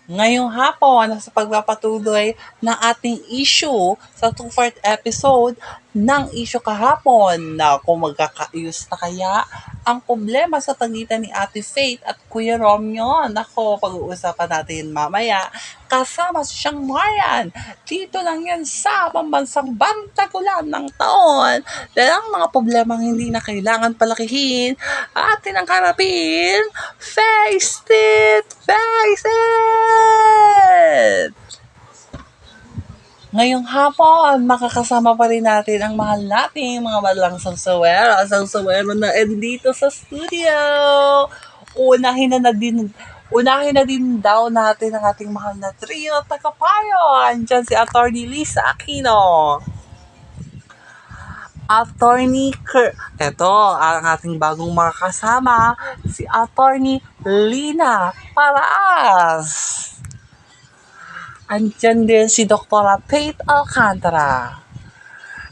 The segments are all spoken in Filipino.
Ngayong hapon sa pagpapatuloy ng ating issue sa two-part episode ng issue kahapon na kung magkakaayos na kaya ang problema sa pagitan ni Ate Faith at Kuya Romeo. Nako, pag-uusapan natin mamaya kasama si Siyang Marian. Dito lang yan sa pambansang Bantagulan ng taon. Dahil ang mga problemang hindi na kailangan palakihin atin ang harapin. Face it! Face it! Ngayong hapon, makakasama pa rin natin ang mahal nating mga madlang sangsawero na dito sa studio. Unahin na, na din Unahin na din daw natin ang ating mahal na trio tagapayo. Andiyan si Atty. Lisa Aquino. Ito ang ating bagong makakasama, si Atty. Lina Paraas. Andyan din si Dr. Faith Alcantara.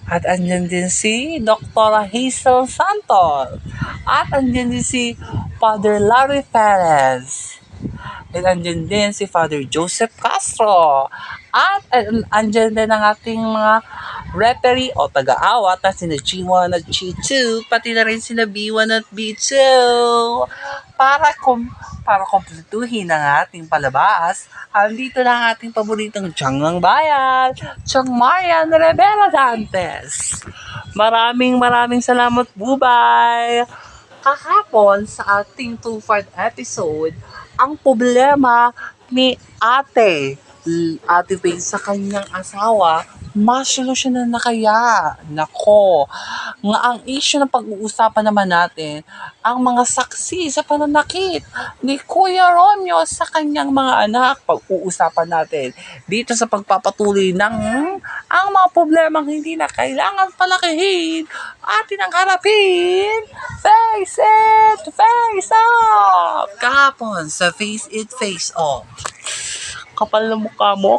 At andyan din si Dr. Hazel Santos. At andyan din si Father Larry Perez. At andyan din si Father Joseph Castro. At andyan din ang ating mga referee o taga-awat na sina G1 at G2, pati na rin sina B1 at B2. Para kumpletuhin ang ating palabas, andito na ang ating paboritong Tiyang ng Bayan, Tiyang Marian Rivera Dantes. Maraming salamat, Bubay! Kahapon sa ating two-part episode, ang problema ni Ate Faith sa kanyang asawa, masolusyonan na kaya? Nako, nga ang issue ng pag-uusapan naman natin, ang mga saksi sa pananakit ni Kuya Romeo sa kanyang mga anak. Pag-uusapan natin dito sa pagpapatuloy ng ang mga problemang hindi na kailangan palakihin, atin ang harapin. Face it, face off! Kahapon sa Face It, Face Off, kapal na mukha mo,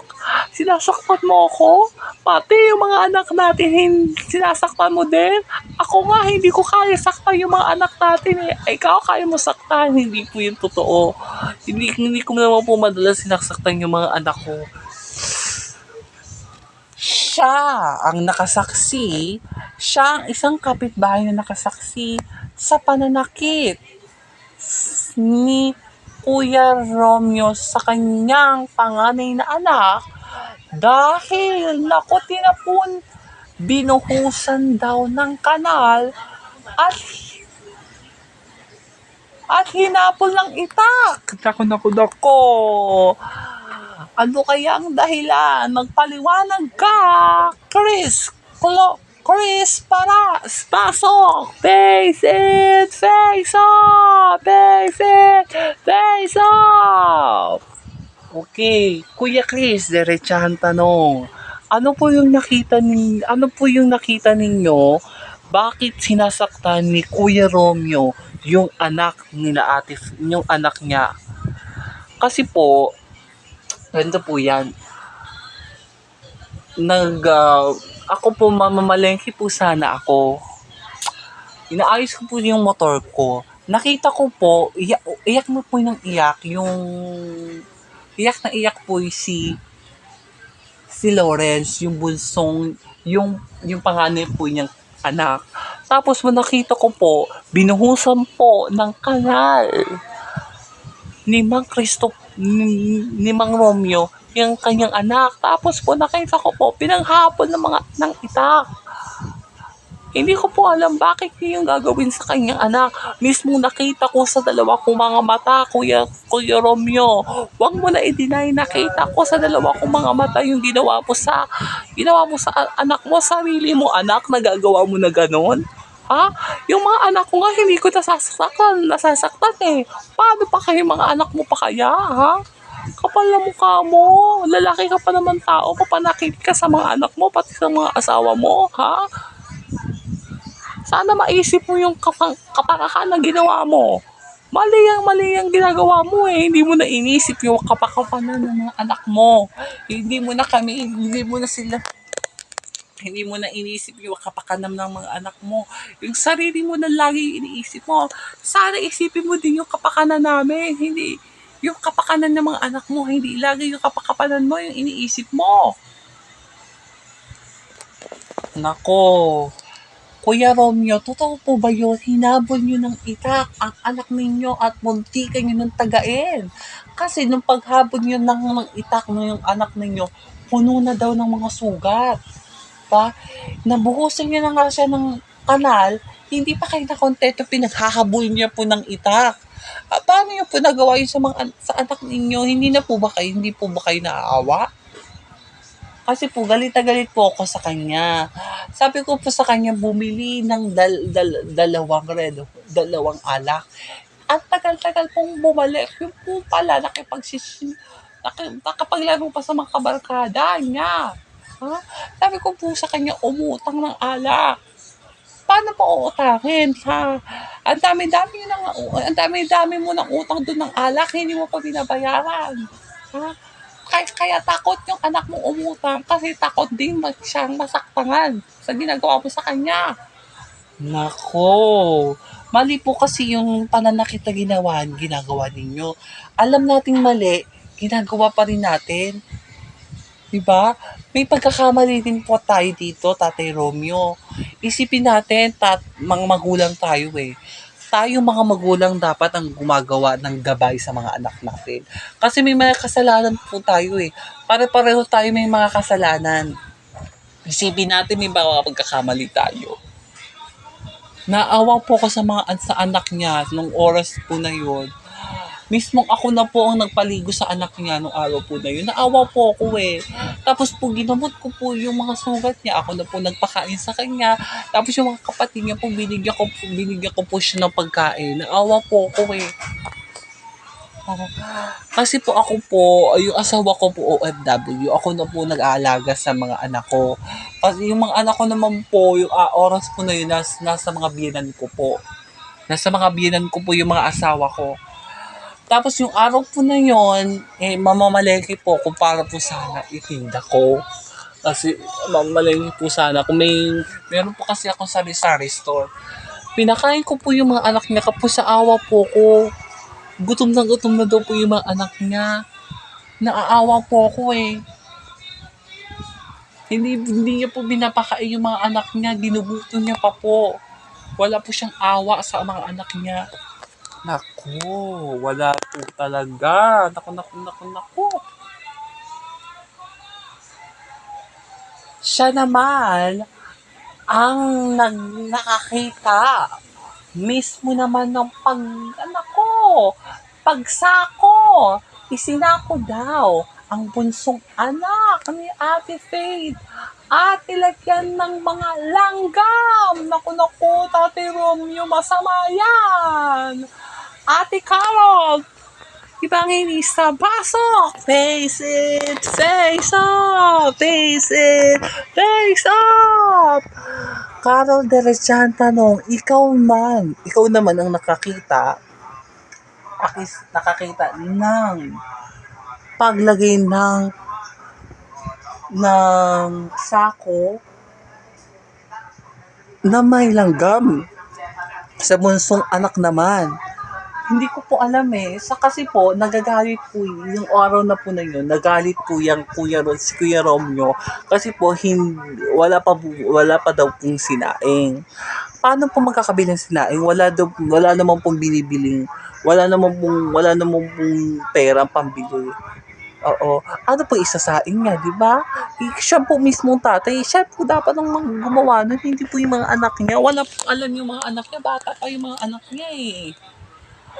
sinasaktan mo ako, pati yung mga anak natin, sinasaktan mo din. Ako nga, hindi ko kaya saktan yung mga anak natin eh. Ikaw, kaya mo saktan, hindi po yung totoo. Hindi ko naman po madalas sinasaktan yung mga anak ko. Siya ang nakasaksi, siya ang isang kapitbahay na nakasaksi sa pananakit ni Kuya Romeo sa kanyang panganay na anak dahil binuhusan daw ng kanal at hinapol ng itak. Naku. Ano kaya ang dahilan? Magpaliwanag ka, Chris, pasok! Face it, face off! Face it, face off! Okay, Kuya Chris, diretsahang tanong. Ano po yung nakita ninyo? Bakit sinasaktan ni Kuya Romeo yung yung anak niya? Kasi po, ganito po yan. Ako po, mamamalengke po sana ako. Inaayos ko po yung motor ko. Nakita ko po, iyak mo po ng iyak, iyak po si Lawrence, yung bunsong, yung panganay po niyang anak. Tapos nakita ko po, binuhusan po ng kanal ni Mang Romeo, yung kanyang anak. Tapos po nakita ko po, pinanghapon ng itak. Hindi ko po alam bakit yung gagawin sa kanyang anak. Mismo nakita ko sa dalawa kong mga mata, Kuya Romeo. Huwag mo na i-deny, nakita ko sa dalawa kong mga mata yung ginawa mo sa anak mo, sarili mo anak, nagagawa mo na ganon. Ha? Yung mga anak ko nga hindi ko nasasaktan eh. Paano pa kayo mga anak mo pa kaya, ha? Kapal na mukha mo. Lalaki ka pa naman tao. Papanakit ka sa mga anak mo, pati sa mga asawa mo, ha? Sana maisip mo yung kapakahan na ginawa mo. Mali ang ginagawa mo eh. Hindi mo na inisip yung kapakapanan ng mga anak mo. Hindi mo na inisip yung kapakanan ng mga anak mo. Yung sarili mo na lagi iniisip mo. Sana isipin mo din yung kapakanan namin. Yung kapakanan ng mga anak mo, hindi lagi yung kapakanan mo yung iniisip mo. Nako, Kuya Romeo, totoo po ba yun? Hinabol nyo ng itak ang anak ninyo at muntikan nyo ng tagain. Kasi nung paghabol nyo ng itak ng yung anak ninyo, puno na daw ng mga sugat. Pa, nabuhusan nyo na nga siya ng kanal, hindi pa kayo nakontento, pinaghahabol niya po ng itak. Paano nyo po nagawa yun sa anak ninyo? Hindi po ba kayo naaawa? Kasi po, galit na galit po ako sa kanya. Sabi ko po sa kanya, bumili ng dalawang alak. At tagal-tagal pong bumalik. Yung po pala, nakapaglaro pa sa mga kabarkada niya. Ha? Sabi ko po sa kanya, umutang ng alak. Paano pa uutangin, ha? Ang dami-dami mo ng utang doon ng alak, hindi mo pa binabayaran. Ha? Kaya takot yung anak mo umutang kasi takot din siyang masaktangan sa ginagawa mo sa kanya. Nako, mali po kasi yung pananakit na ginagawa ninyo. Alam nating mali, ginagawa pa rin natin. Diba? May pagkakamali din po tayo dito, Tatay Romeo. Isipin natin, mga magulang tayo eh. Tayo mga magulang dapat ang gumagawa ng gabay sa mga anak natin. Kasi may mga kasalanan po tayo eh. Pare-pareho tayo may mga kasalanan. Isipin natin may mga pagkakamali tayo. Naawa po ako sa anak niya nung oras po na yun. Mismong ako na po ang nagpaligo sa anak niya nung araw po na yun. Naawa po ako eh. Tapos po ginamot ko po yung mga sugat niya. Ako na po nagpakain sa kanya. Tapos yung mga kapatid niya po, binigyan ko po siya ng pagkain. Naawa po ako eh. Kasi po ako po, yung asawa ko po OFW, ako na po nag-aalaga sa mga anak ko. Kasi yung mga anak ko naman po, yung oras po na yun, nasa mga biyenan ko po. Nasa mga biyenan ko po yung mga asawa ko. Tapos yung araw po na yon, mamamalengke po kung para po sana itinda ko. Kasi mamamalengke po sana kung meron po kasi ako sari-sari store. Pinakain ko po yung mga anak niya kapos sa awa po ko. Gutom na daw po yung mga anak niya. Naaawa po ako eh. Hindi niya po binapakain yung mga anak niya, ginugutom niya pa po. Wala po siyang awa sa mga anak niya. Naku, wala po talaga. Naku. Siya naman ang nakakita mismo naman ng pagsako. Isinako daw ang bunsong anak ni Ate Faith at ilagyan ng mga langgam. Naku, Tate Romeo, masama yan. Ate Carol, Evangelista, pasok! Face it, face up! Face it, face up! Carol Derecha tanong, ikaw naman ang nakakita ng paglagay ng sako na may langgam sa bunsong anak naman. Hindi ko po alam eh. Kasi po, nagagalit po yung araw na po na yun. Nagalit po yung si Kuya Romeo. Kasi po, wala pa daw pong sinaing. Paano po magkakabilang sinaing? Wala naman pong binibiling. Wala naman pong pera pambili. Oo. Ano po isasaing niya, di ba? Siya po mismong tatay. Siya po dapat ang gumawa nun. Hindi po yung mga anak niya. Wala po alam yung mga anak niya. Bata pa yung mga anak niya eh.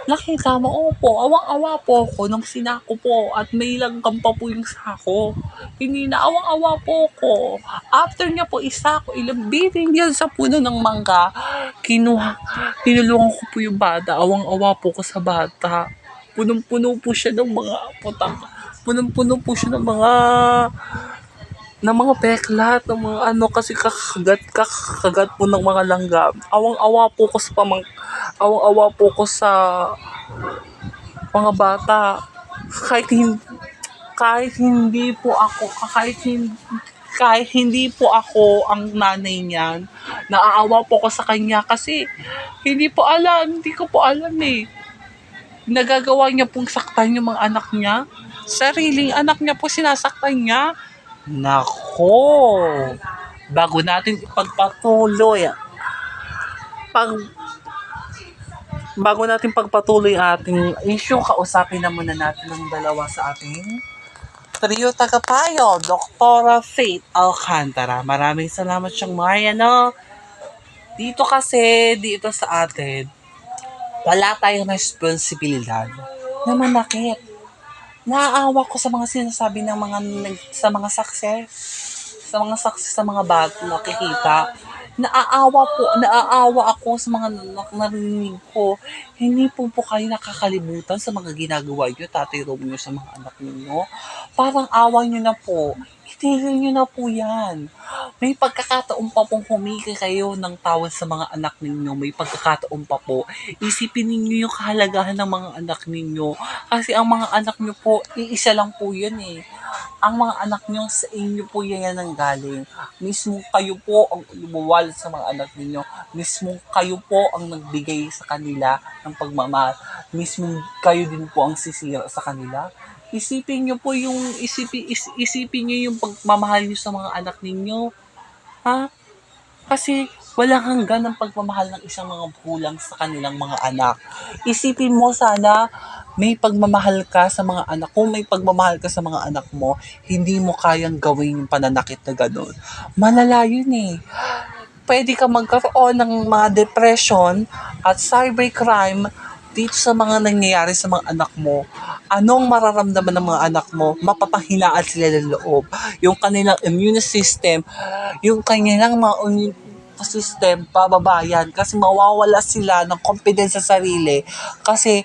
Nakita mo, opo, awang-awa po ako nung sinako po at may langgam pa po yung sako. Hindi na awang-awa po ako. After niya po isako, ilabitin niya sa puno ng mangga, tinulungan ko po yung bata. Awang-awa po ko sa bata. Punong-puno po siya ng mga putang. Punong-puno po siya ng mga peklat, ng mga kasi kakagat po ng mga langgam. Awang-awa po ko sa mga bata. Kahit hindi po ako ang nanay niyan, naaawa po ko sa kanya kasi hindi ko po alam eh. Nagagawa niya pong saktan yung mga anak niya. Sariling anak niya po sinasaktan niya. Nako! Bago natin ipagpatuloy, pag bago natin pagpatuloy ating issue, kausapin na muna natin ang dalawa sa ating trio tagapayo, Doktora Faith Alcantara. Maraming salamat siyang Mariano. Dito sa atin, wala tayong responsibilidad na manakit. Naaawa ko sa mga sinasabi ng sa mga success, sa mga bago nakikita. Naaawa ako sa mga narinig ko. Hindi po kayo nakakalimutan sa mga ginagawa niyo, Tatay Romeo, sa mga anak niyo. Parang awa niyo na po. Itigil niyo na po yan. May pagkakataon pa pong humingi kayo ng tawad sa mga anak ninyo. May pagkakataon pa po. Isipin ninyo yung kahalagahan ng mga anak ninyo. Kasi ang mga anak niyo po, iisa lang po yan eh. Ang mga anak niyo sa inyo po yan ang galing. Mismo kayo po ang lumuwal sa mga anak ninyo. Mismo kayo po ang nagbigay sa kanila ng pagmamahal. Mismo kayo din po ang sisira sa kanila. Isipin niyo po isipin niyo yung pagmamahal niyo sa mga anak ninyo. Ha? Kasi walang hanggan ang pagmamahal ng isang mga magulang sa kanilang mga anak. Isipin mo sana, may pagmamahal ka sa mga anak. Kung may pagmamahal ka sa mga anak mo, hindi mo kayang gawin yung pananakit na gano'n. Malala yun eh. Pwede ka magkaroon ng mga depression at cybercrime dito sa mga nangyayari sa mga anak mo. Anong mararamdaman ng mga anak mo? Mapapahinaan sila ng loob. Yung kanilang immune system, yung kanilang mga system, pababayan. Kasi mawawala sila ng confidence sa sarili. Kasi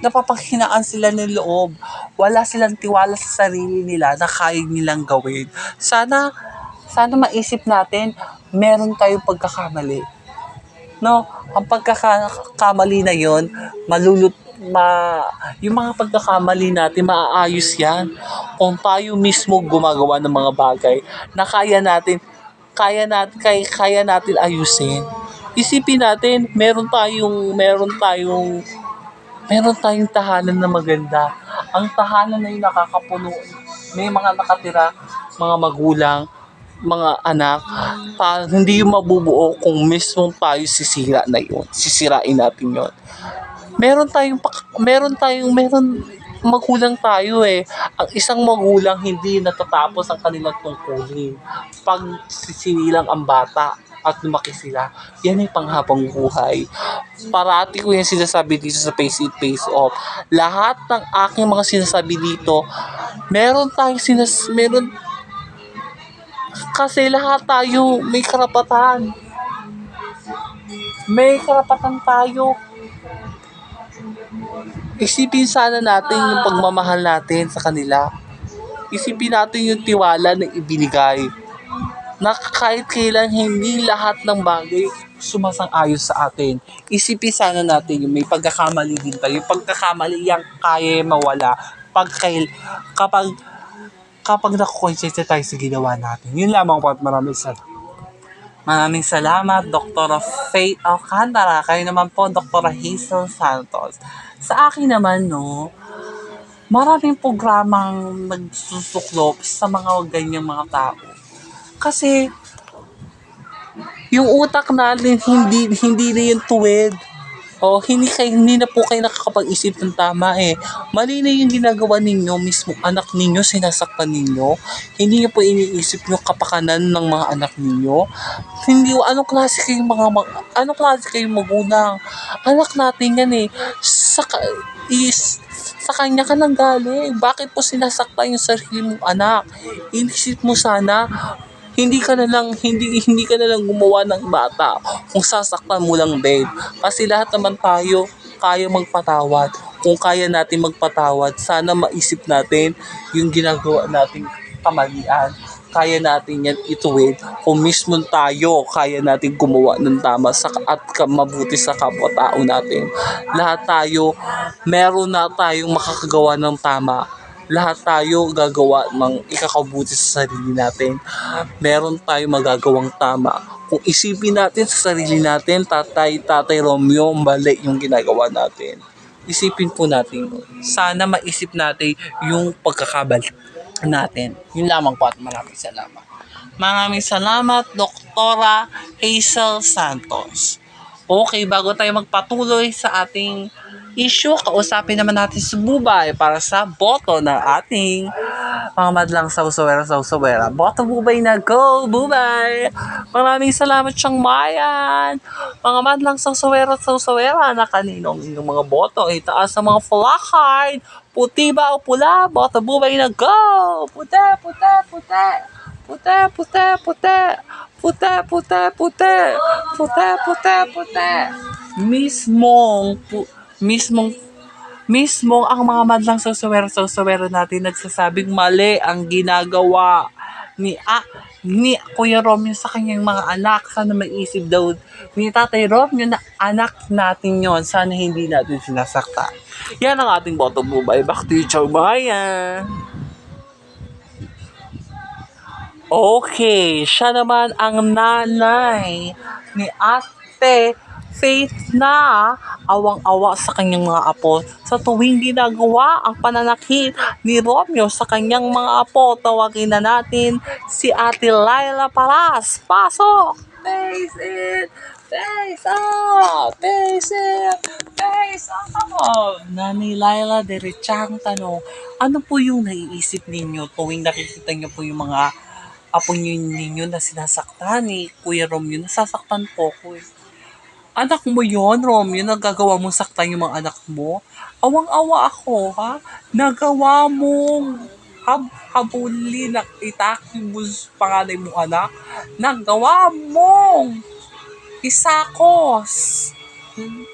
napapahinaan sila ng loob. Wala silang tiwala sa sarili nila na kaya nilang gawin. Sana maisip natin, meron tayong pagkakamali. No, ang pagkakamali na yon, yung mga pagkakamali natin, maaayos yan kung tayo mismo gumagawa ng mga bagay na kaya natin ayusin. Isipin natin, meron tayong tahanan na maganda. Ang tahanan na yun nakakapuno. May mga nakatira, mga magulang, mga anak, hindi yung mabubuo kung mismo tayo sisirain natin yon. Meron magulang tayo eh. Ang isang magulang hindi natatapos ang kanilang tungkulin pag sisinilang ang bata at lumaki sila. Yan ay panghabang buhay. Parati ko yan sinasabi dito sa Face It, Face Off. Lahat ng aking mga sinasabi dito, meron kasi lahat tayo may karapatan. May karapatan tayo. Isipin sana natin yung pagmamahal natin sa kanila. Isipin natin yung tiwala na ibinigay. Na kahit kailan hindi lahat ng bagay sumasang-ayon sa atin. Isipin sana natin yung may pagkakamali din tayo. Yung pagkakamali yung kaya mawala kapag nakukonsensya tayo sa ginawa natin. Yun lamang po at maraming salamat, Dr. Faith Alcantara. Kayo naman po, Dr. Hazel Santos. Sa akin naman, no, maraming programang nagsusuklop sa mga ganyang mga tao. Kasi, yung utak natin, hindi na yung tuwid. O, hindi na po kayo nakakapag-isip ng tama eh. Mali na yung ginagawa ninyo, mismo anak ninyo, sinasaktan ninyo. Hindi nyo po iniisip yung kapakanan ng mga anak ninyo. Anong klase kayong magulang? Anak natin yan eh. Sa kanya ka nang galing. Bakit po sinasaktan yung sarili mong anak? Inisip mo sana, hindi ka na lang gumawa ng bata kung sasaktan mo lang din. Kasi lahat naman tayo kaya magpatawad. Kung kaya natin magpatawad, sana maisip natin yung ginagawa nating kamalian. Kaya natin yan ituwid. Kung mismo tayo, kaya natin gumawa ng tama at mabuti sa kapwa-tao natin. Lahat tayo, meron na tayong makakagawa ng tama. Lahat tayo gagawa ng ikakabuti sa sarili natin. Meron tayong magagawang tama. Kung isipin natin sa sarili natin, Tatay Romeo, mali yung ginagawa natin. Isipin po natin yun. Sana maisip natin yung pagkakabali natin. Yun lamang po at maraming salamat. Maraming salamat, Doktora Hazel Santos. Okay, bago tayo magpatuloy sa ating issue, kausapin naman natin si Bubay para sa boto ng ating mga madlang sawsawera. Boto Bubay na go, Bubay! Maraming salamat siyang mayan! Mga madlang sawsawera na kaninong inyong mga boto, itaas sa mga placard, puti ba o pula, boto Bubay na go! Puti, puti, puti! Puti, puti, puti! Puti, puti, puti! Puti, puti, puti! Mismong ang mga madlang sawsawera natin nagsasabing mali ang ginagawa ni Kuya Romeo sa kanyang mga anak. Sana maisip daw ni Tatay Romeo na anak natin yon. Sana hindi natin sinasaktan. Yan ang ating boto Bubay. Back to you, Chow Maya. Okay, siya naman ang nanay ni Ate Faith na awang-awa sa kanyang mga apo sa tuwing ginagawa ang pananakit ni Romeo sa kanyang mga apo. Tawagin na natin si Ate Laila Paras. Pasok! Face it! Face up! Face it! Face up! Nanay Laila, diretsang tanong, ano po yung naiisip ninyo tuwing nakikita niyo po yung mga apo ninyo na sinasaktan ni Kuya Romeo? Nasasaktan po ko eh. Anak mo yon, Romeo, nagagawa mong saktan yung mga anak mo? Awang-awa ako, ha? Nagawa mong habulin na itake mo sa panganay mong anak? Nagawa mong isakos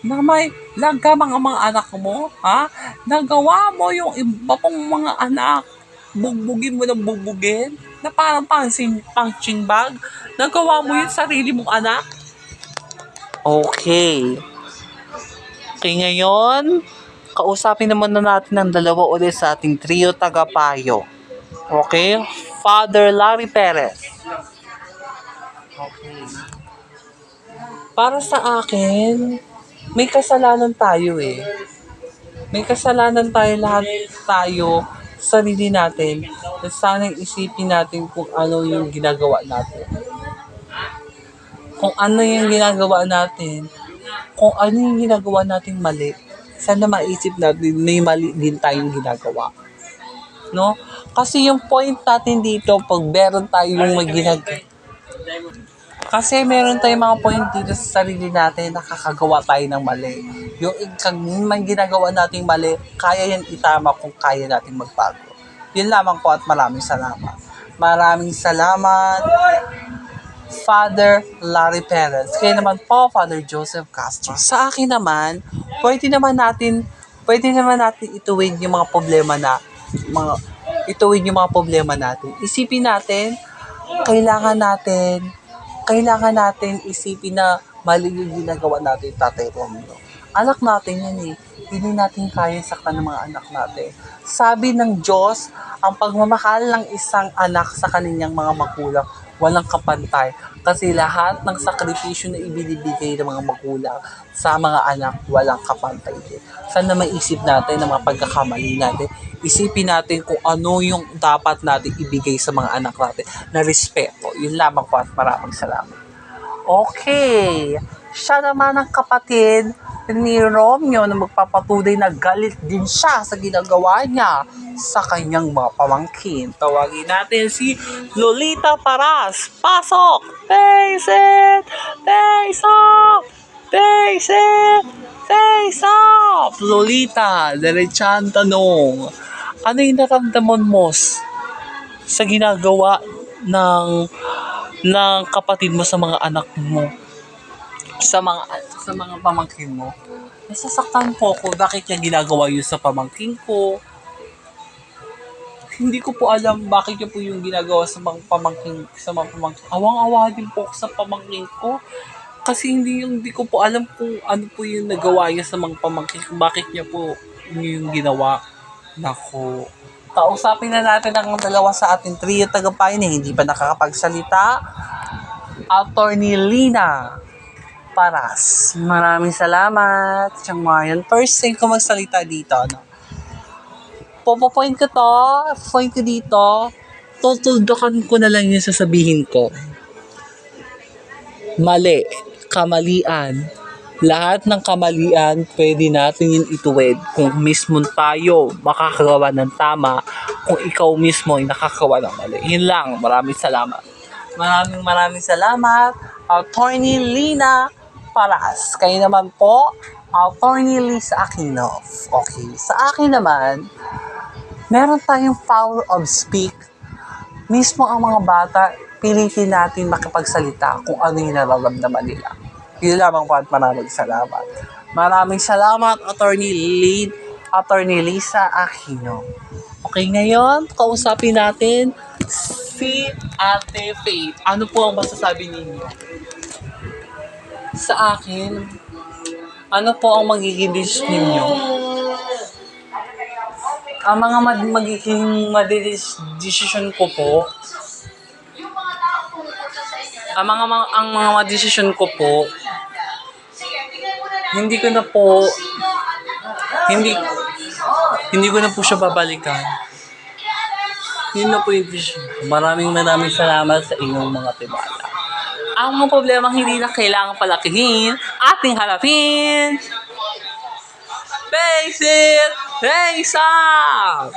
na may langgam ang mga anak mo, ha? Nagawa mo yung iba pong mga anak, bugbugin mo ng bugbugin, na parang punching bag. Nagawa mo yung sarili mong anak? Okay. Okay, ngayon, kausapin naman na natin ang dalawa ulit sa ating trio tagapayo. Okay? Father Larry Perez. Okay. Para sa akin, may kasalanan tayo eh. May kasalanan tayo, lahat tayo, sarili natin. Sana isipin natin kung ano yung ginagawa natin. Kung ano yung ginagawa natin, kung ano yung ginagawa natin mali, sana maisip natin may mali din tayong ginagawa. No? Kasi yung point natin dito, pag meron tayong kasi meron tayong mga point dito sa sarili natin, nakakagawa tayo ng mali. Yung may ginagawa nating mali, kaya yan itama kung kaya nating magbago. Yun lamang po at maraming salamat. Maraming salamat, Father Larry Perez. Kaya naman po, Father Joseph Castro. Sa akin naman, pwede naman natin ituwid yung mga problema natin. Isipin natin, kailangan natin isipin na mali yung ginagawa natin, Tatay Romeo. Anak natin yan eh. Hindi natin kaya saktan ng mga anak natin. Sabi ng Diyos, ang pagmamahal ng isang anak sa kanilang mga magulang, walang kapantay. Kasi lahat ng sakripisyo na ibinibigay ng mga magulang sa mga anak, walang kapantay din. Sana maisip natin ng mga pagkakamali natin. Isipin natin kung ano yung dapat natin ibigay sa mga anak natin na respeto. Yun lamang po at maraming salamat. Okay. Siya naman ang kapatid ni Romeo na magpapatuloy na galit din siya sa ginagawa niya sa kanyang mga pamangkin. Tawagin natin si Lolita Paras. Pasok! Face it! Face up! Face it! Face up! Lolita, diretsang tanong. Ano yung naramdaman mo sa ginagawa ng kapatid mo sa mga anak mo? Sa mga pamangkin mo? Nasasaktan po ako. Bakit niya ginagawa yun sa pamangkin ko? Hindi ko po alam bakit niya po yung ginagawa sa mga pamangkin. Awang-awa din po ako sa pamangkin ko. Kasi hindi ko po alam kung ano po yung nagawa niya sa mga pamangkin ko. Bakit niya po yung ginawa? Naku. Kausapin na natin ang dalawa sa ating trio tagapayo na hindi pa nakakapagsalita. Attorney Lina. Paras. Maraming salamat, Chang Marian. First time ko magsalita dito, no? Point ko to, point ko dito, tutuldukan ko na lang yung sasabihin ko. Mali, kamalian. Lahat ng kamalian, pwede natin yung ituwid kung mismo tayo makakagawa ng tama, kung ikaw mismo ay nakakawa ng mali. Yun lang, maraming salamat. Maraming salamat, Attorney Lina Paras. Kayo naman po, Attorney Lisa Aquino. Okay, sa akin naman, meron tayong power of speak. Mismo ang mga bata, pilitin natin makipagsalita kung ano yung nararamdaman nila. Yun lamang po at maraming salamat. Maraming salamat, Attorney Lisa Aquino. Okay, ngayon, kausapin natin si Ate Faith. Ano po ang masasabi ninyo? Sa akin, ano po ang magiging decision ninyo? Ang mga magiging decision ko po, ang mga decision ko po, hindi ko na po siya babalikan. Yun na po yung decision. Maraming salamat sa inyong mga tiwala. Ang mga problema hindi na kailangang palakihin, ating harapin. Face it! Face up!